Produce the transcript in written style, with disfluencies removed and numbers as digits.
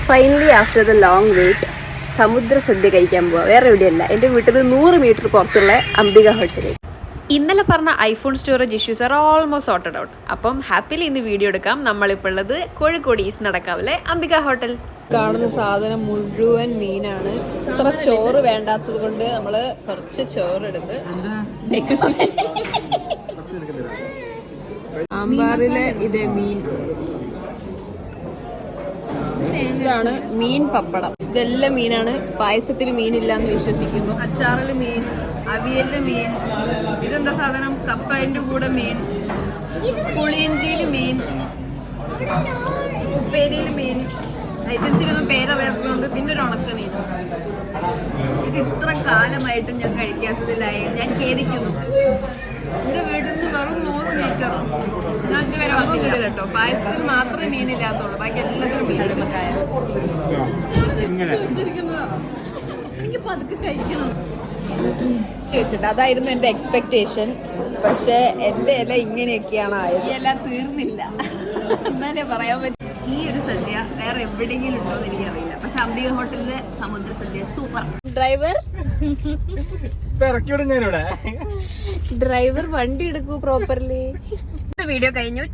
Finally after the long wait Samudra sadya കഴിക്കാൻ പോവാ. വേറെ എവിടെയല്ല, എൻ്റെ വീട്ടിൽ നിന്ന് 100 മീറ്റർ പുറത്തുള്ള അംബിക ഹോട്ടലിൽ. ഇന്നലെ പറഞ്ഞ iPhone storage issues are almost sorted out. അപ്പം ഹാപ്പിലി ഇന്ന് വീഡിയോ എടുക്കാം. നമ്മളിപ്പോൾ ഉള്ളത് കോഴിക്കോട് ഈസ്റ്റ് നടക്കാവിലെ അംബിക ഹോട്ടൽ. കാണുന്ന സാധനം മുഴുവൻ മീനാണ്. ഇത്ര ചോറ് വേണ്ടാത്തത് കൊണ്ട് നമ്മൾ കുറച്ച് ചോറെടുത്ത് സാമ്പാറിലെ ഇതേ മീൻ, ഇതാണ് മീൻ പപ്പടം. ഇതെല്ലാം മീനാണ്. പായസത്തിൽ മീനില്ലാന്ന് വിശ്വസിക്കുന്നു. അച്ചാറിൽ മീൻ, അവിയലില് മീൻ, ഇതെന്താ സാധനം, കപ്പേന്റെ കൂടെ മീൻ, പുളിയിഞ്ചിയിൽ മീൻ, ഉപ്പേരിയിൽ മീൻ, ഐറ്റംസിനൊന്നും പേരറിയാത്തതുകൊണ്ട് പിന്നെ ഒരു ഉണക്ക മീൻ. ഇത് ഇത്ര കാലമായിട്ടും ഞാൻ കഴിക്കാത്തതിലായി ഞാൻ ഖേദിക്കുന്നു. എന്റെ വീട്ടിൽ നിന്ന് വെറും 100 മീറ്റർ ഞാൻ ഇതുവരെ വന്നില്ല കേട്ടോ. പായസത്തിൽ മാത്രമേ മീനില്ലാത്തുള്ളൂ, ബാക്കി എല്ലാത്തിനും മീനിടമക്കായ. എനിക്ക് പതുക്കെ കഴിക്കണം വെച്ചിട്ട് അതായിരുന്നു എന്റെ എക്സ്പെക്ടേഷൻ. പക്ഷെ എന്റെ ഇല ഇങ്ങനെയൊക്കെയാണ് ആയത്. ഈ ഇല തീർന്നില്ല എന്നാലേ പറയാൻ പറ്റും. ഈ ഒരു സദ്യ വേറെ എവിടെയെങ്കിലും ഉണ്ടോ എന്ന് എനിക്കറിയില്ല. പക്ഷെ അംബിക ഹോട്ടലിലെ സമുദ്ര സദ്യ സൂപ്പർ. ഡ്രൈവർ വണ്ടി എടുക്കൂ പ്രോപ്പർലി. വീഡിയോ കഴിഞ്ഞു.